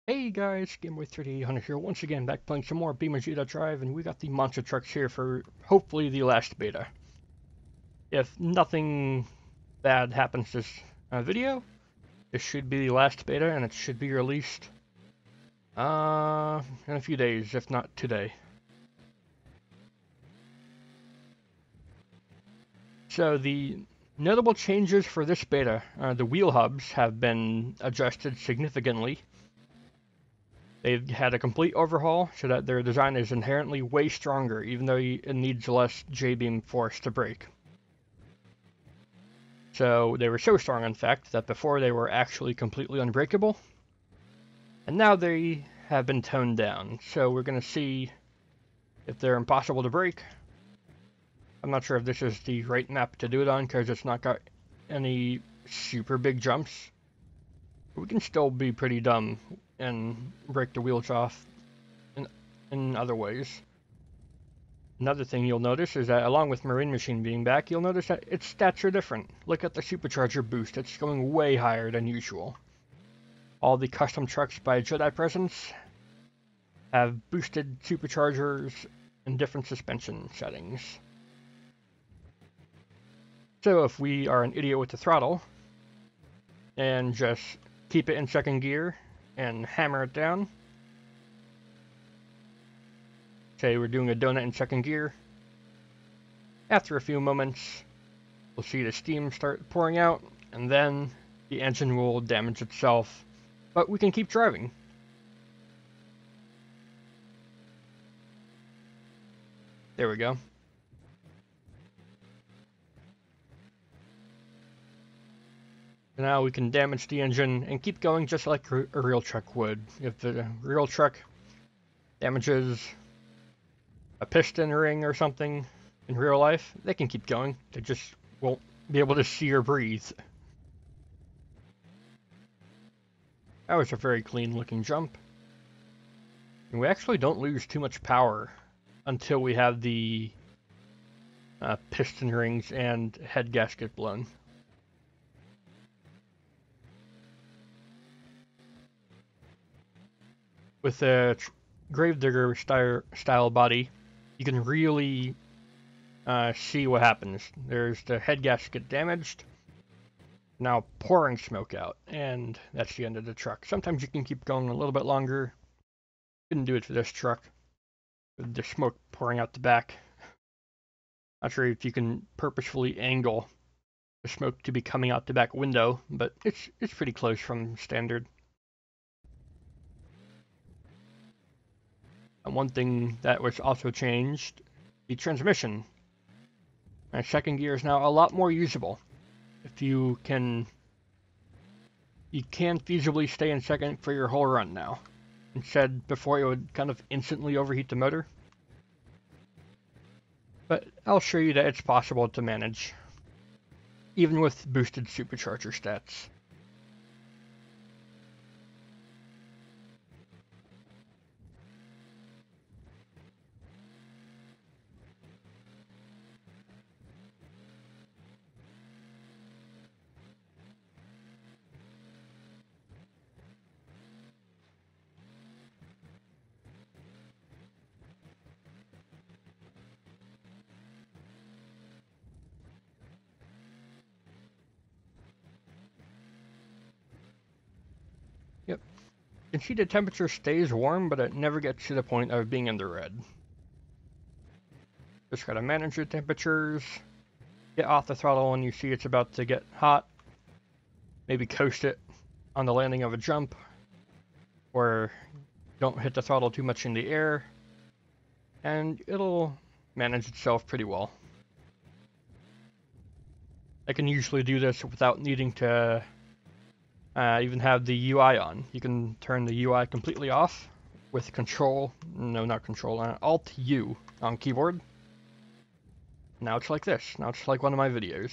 Hey guys, GameBoy38 Hunter here, once again back playing some more BeamNG.Drive, and we got the monster trucks here for hopefully the last beta. If nothing bad happens this video, this should be the last beta, and it should be released in a few days, if not today. So the notable changes for this beta, the wheel hubs have been adjusted significantly. They've had a complete overhaul so that their design is inherently way stronger, even though it needs less jbeam force to break. So they were so strong, in fact, that before they were actually completely unbreakable, and now they have been toned down. So we're going to see if they're impossible to break. I'm not sure if this is the right map to do it on because it's not got any super big jumps. We can still be pretty dumb and break the wheels off in other ways. Another thing you'll notice is that along with Marine Machine being back, you'll notice that its stats are different. Look at the supercharger boost, it's going way higher than usual. All the custom trucks by Jedi Presence have boosted superchargers and different suspension settings. So if we are an idiot with the throttle and just keep it in second gear and hammer it down, say we're doing a donut in second gear, after a few moments we'll see the steam start pouring out and then the engine will damage itself, but we can keep driving. There we go. Now we can damage the engine and keep going just like a real truck would. If the real truck damages a piston ring or something in real life, they can keep going. They just won't be able to see or breathe. That was a very clean looking jump. And we actually don't lose too much power until we have the piston rings and head gasket blown. With a Gravedigger style body, you can really see what happens. There's the head gasket damaged, now pouring smoke out, and that's the end of the truck. Sometimes you can keep going a little bit longer. Couldn't do it for this truck, with the smoke pouring out the back. Not sure if you can purposefully angle the smoke to be coming out the back window, but it's pretty close from standard. And one thing that was also changed, the transmission. My second gear is now a lot more usable. If you can feasibly stay in second for your whole run now. Instead, before it would kind of instantly overheat the motor. But I'll show you that it's possible to manage, even with boosted supercharger stats. Yep. You can see the temperature stays warm, but it never gets to the point of being in the red. Just gotta manage your temperatures, get off the throttle when you see it's about to get hot, maybe coast it on the landing of a jump, or don't hit the throttle too much in the air, and it'll manage itself pretty well. I can usually do this without needing to even have the UI on. You can turn the UI completely off with Alt-U on keyboard. Now it's like this. Now it's like one of my videos.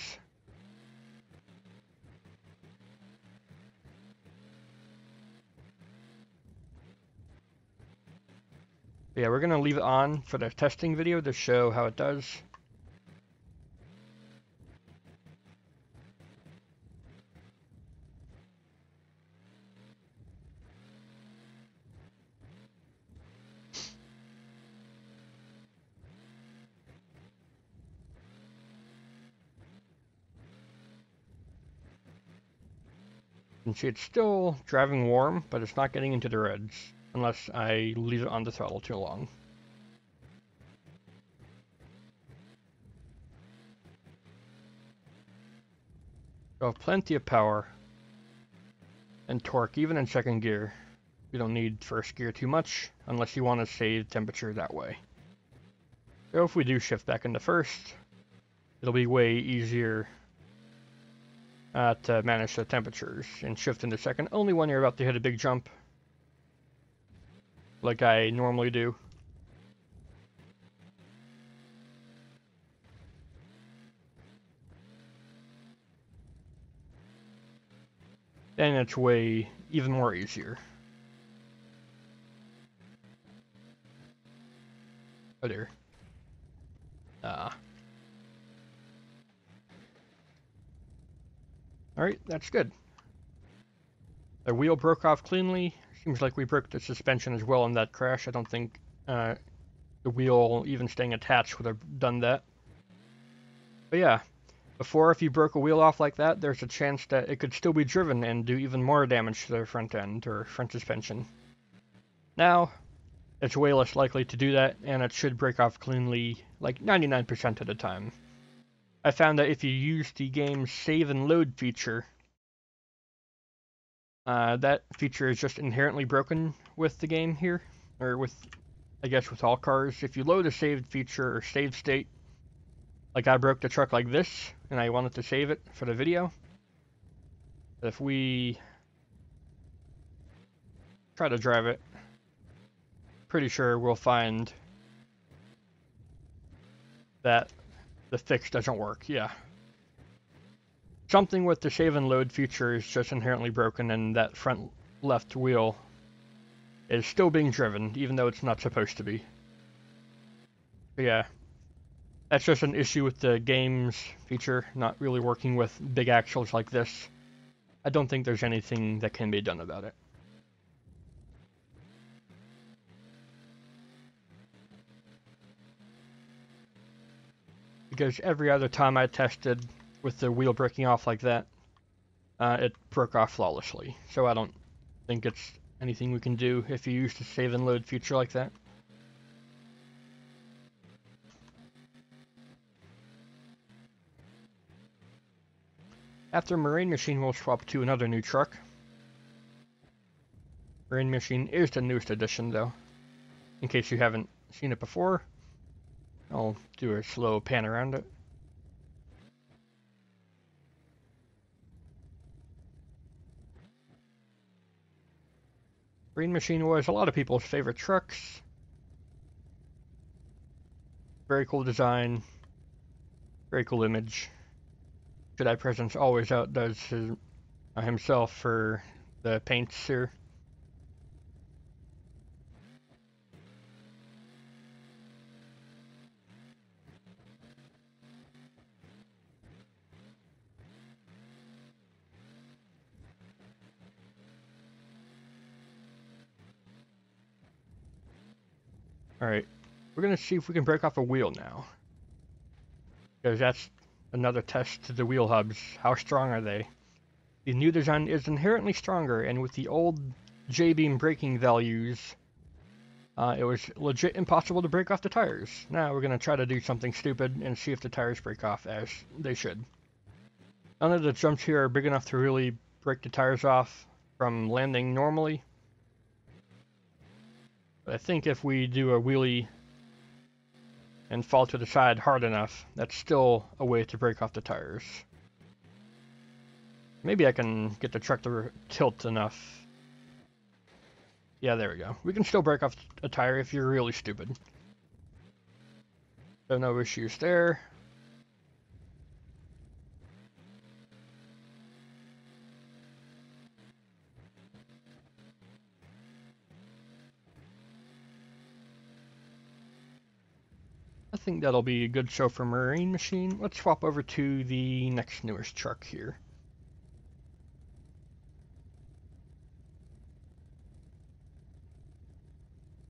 But yeah, we're going to leave it on for the testing video to show how it does. can see it's still driving warm, but it's not getting into the reds, unless I leave it on the throttle too long. So plenty of power and torque, even in second gear. You don't need first gear too much, unless you want to save temperature that way. So if we do shift back into first, it'll be way easier to manage the temperatures, and shift into second only when you're about to hit a big jump, like I normally do. Then it's way even more easier. Oh dear. Alright, that's good. The wheel broke off cleanly. Seems like we broke the suspension as well in that crash. I don't think the wheel even staying attached would have done that. But yeah, before, if you broke a wheel off like that, there's a chance that it could still be driven and do even more damage to the front end or front suspension. Now, it's way less likely to do that, and it should break off cleanly like 99% of the time. I found that if you use the game's save and load feature, that feature is just inherently broken with the game here, or with, I guess, with all cars. If you load a saved feature or save state, like I broke the truck like this, and I wanted to save it for the video, if we try to drive it, pretty sure we'll find that the fix doesn't work. Yeah. Something with the save and load feature is just inherently broken, and that front left wheel is still being driven, even though it's not supposed to be. But yeah, that's just an issue with the game's feature, not really working with big axles like this. I don't think there's anything that can be done about it. Because every other time I tested with the wheel breaking off like that, it broke off flawlessly. So I don't think it's anything we can do if you use the save and load feature like that. After Marine Machine, we'll swap to another new truck. Marine Machine is the newest edition, though. In case you haven't seen it before, I'll do a slow pan around it. Marine Machine was a lot of people's favorite trucks. Very cool design. Very cool image. Jedi Presence always outdoes himself for the paints here. Alright, we're going to see if we can break off a wheel now. Because that's another test to the wheel hubs. How strong are they? The new design is inherently stronger, and with the old jbeam braking values, it was legit impossible to break off the tires. Now we're going to try to do something stupid and see if the tires break off as they should. None of the jumps here are big enough to really break the tires off from landing normally. But I think if we do a wheelie and fall to the side hard enough, that's still a way to break off the tires. Maybe I can get the truck to tilt enough. Yeah, there we go. We can still break off a tire if you're really stupid. So no issues there. I think that'll be a good show for Marine Machine. Let's swap over to the next newest truck here.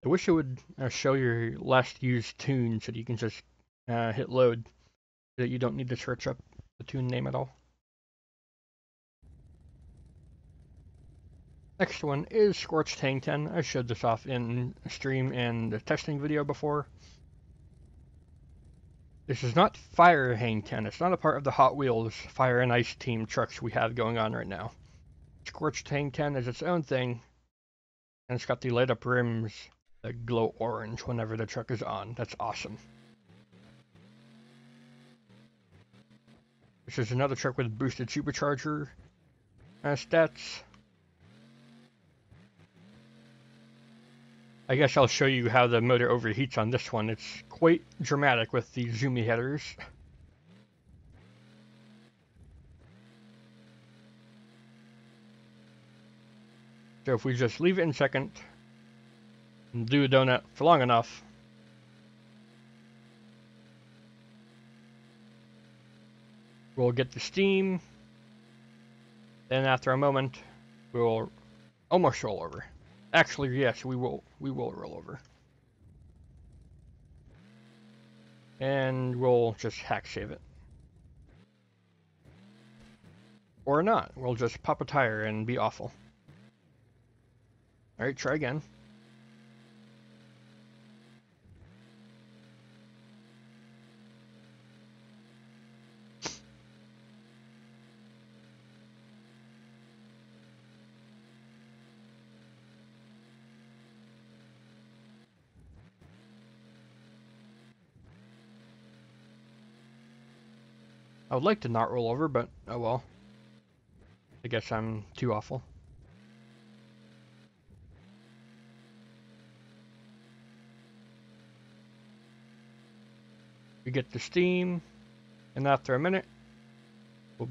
I wish it would show your last used tune so that you can just hit load, so that you don't need to search up the tune name at all. Next one is Scorch Tank 10. I showed this off in stream and the testing video before. This is not Fire Hang 10. It's not a part of the Hot Wheels Fire and Ice team trucks we have going on right now. Scorch Tank 10 is its own thing, and it's got the light up rims that glow orange whenever the truck is on. That's awesome. This is another truck with boosted supercharger stats. I guess I'll show you how the motor overheats on this one. It's quite dramatic with the zoomy headers. So if we just leave it in second and do a donut for long enough, we'll get the steam. Then after a moment, we'll almost roll over. Actually, yes, we will roll over. And we'll just hack save it. Or not. We'll just pop a tire and be awful. Alright, try again. I would like to not roll over, but oh well. I guess I'm too awful. We get the steam, and after a minute, we'll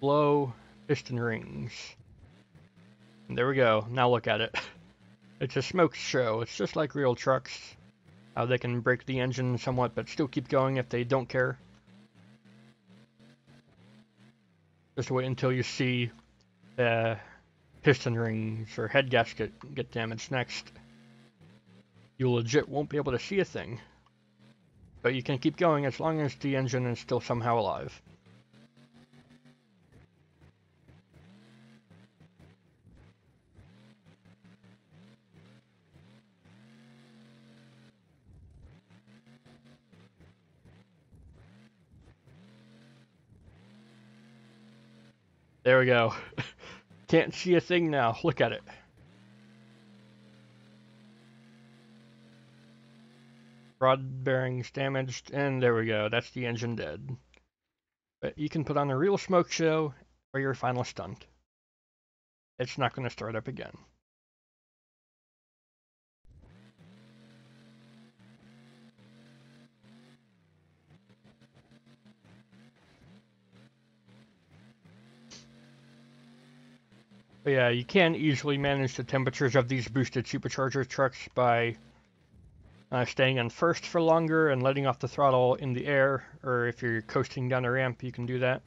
blow piston rings. And there we go. Now look at it. It's a smoke show. It's just like real trucks. How they can break the engine somewhat, but still keep going if they don't care. Just wait until you see the piston rings or head gasket get damaged next. You legit won't be able to see a thing. But you can keep going as long as the engine is still somehow alive. There we go. Can't see a thing now. Look at it. Rod bearings damaged, and there we go. That's the engine dead. But you can put on a real smoke show for your final stunt. It's not going to start up again. But yeah, you can easily manage the temperatures of these boosted supercharger trucks by staying on first for longer and letting off the throttle in the air, or if you're coasting down a ramp, you can do that.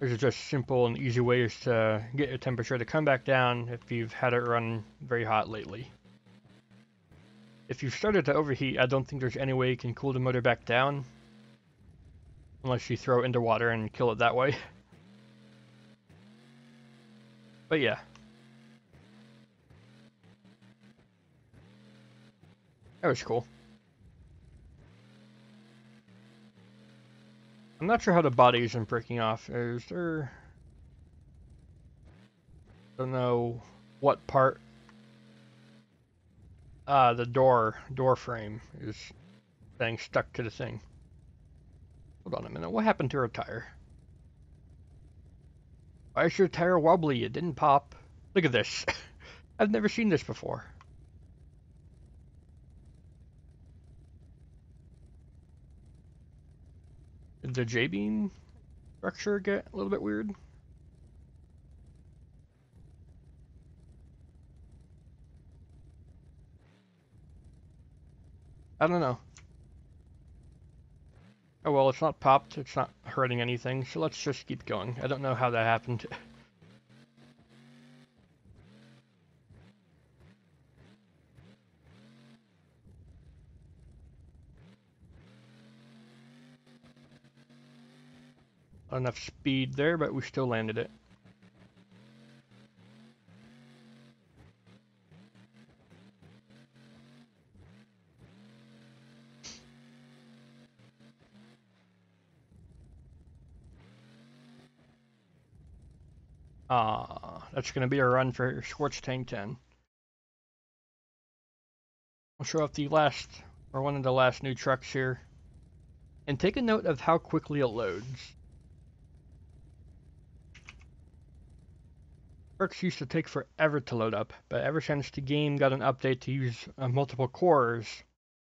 These are just simple and easy ways to get your temperature to come back down if you've had it run very hot lately. If you've started to overheat, I don't think there's any way you can cool the motor back down, unless you throw it into water and kill it that way. But yeah. That was cool. I'm not sure how the body isn't breaking off. Is there... I don't know what part... the door frame is staying stuck to the thing. Hold on a minute, what happened to her tire? Why is your tire wobbly? It didn't pop. Look at this. I've never seen this before. Did the J-beam structure get a little bit weird? I don't know. Oh well, it's not popped, it's not hurting anything, so let's just keep going. I don't know how that happened. Not enough speed there, but we still landed it. That's going to be a run for Scorch Tank 10. We'll show off the last, or one of the last new trucks here. And take a note of how quickly it loads. Trucks used to take forever to load up, but ever since the game got an update to use multiple cores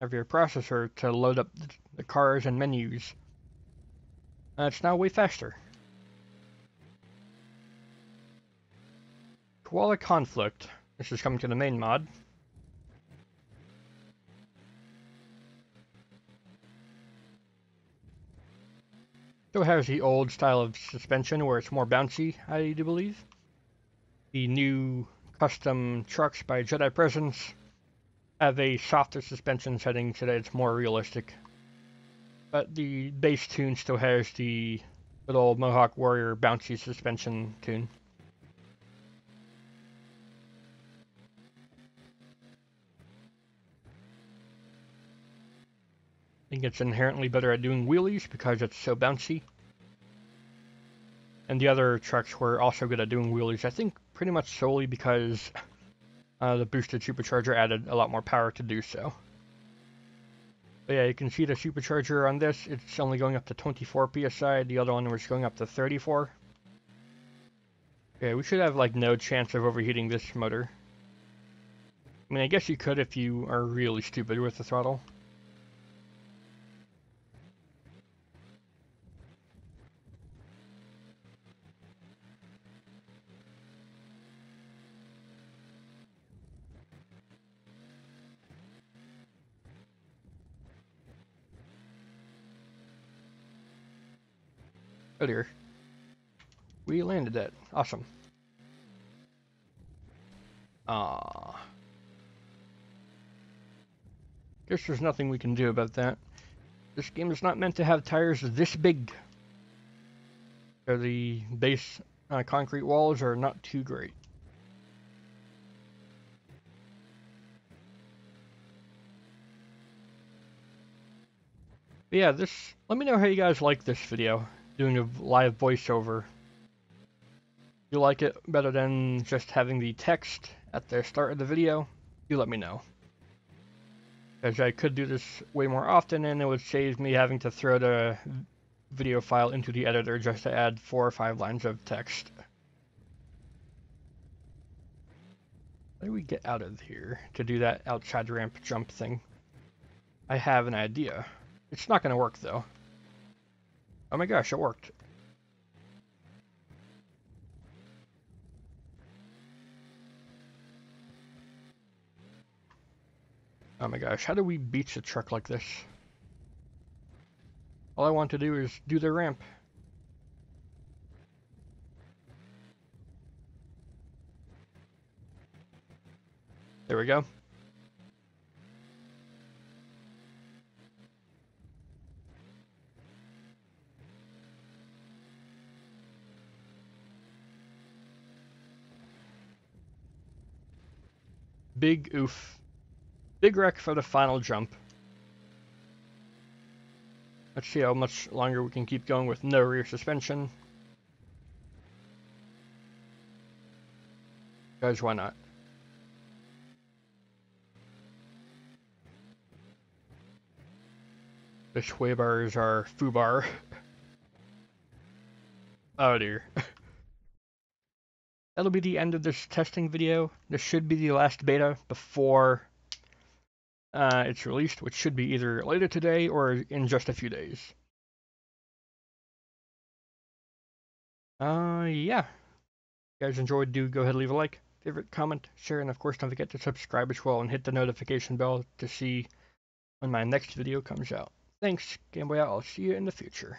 of your processor to load up the cars and menus, it's now way faster. Koala Conflict. This is coming to the main mod. Still has the old style of suspension where it's more bouncy, I do believe. The new custom trucks by Jedi Presence have a softer suspension setting so that it's more realistic. But the base tune still has the good old Mohawk Warrior bouncy suspension tune. I think it's inherently better at doing wheelies because it's so bouncy. And the other trucks were also good at doing wheelies, I think pretty much solely because the boosted supercharger added a lot more power to do so. But yeah, you can see the supercharger on this, it's only going up to 24 psi, the other one was going up to 34. Okay, we should have like no chance of overheating this motor. I mean, I guess you could if you are really stupid with the throttle. Oh dear. We landed it. Awesome. Guess there's nothing we can do about that. This game is not meant to have tires this big. So the base concrete walls are not too great. But yeah, let me know how you guys like this video, doing a live voiceover. You like it better than just having the text at the start of the video? Do let me know. As I could do this way more often and it would save me having to throw the video file into the editor just to add 4 or 5 lines of text. How do we get out of here to do that outside ramp jump thing? I have an idea. It's not going to work though. Oh my gosh, it worked. Oh my gosh, how do we beach a truck like this? All I want to do is do the ramp. There we go. Big oof. Big wreck for the final jump. Let's see how much longer we can keep going with no rear suspension. Guys, why not? The sway bars are foobar. Oh dear. That'll be the end of this testing video. This should be the last beta before it's released, which should be either later today or in just a few days. Yeah. If you guys enjoyed, do go ahead and leave a like, favorite, comment, share, and of course don't forget to subscribe as well and hit the notification bell to see when my next video comes out. Thanks, Game Boy. I'll see you in the future.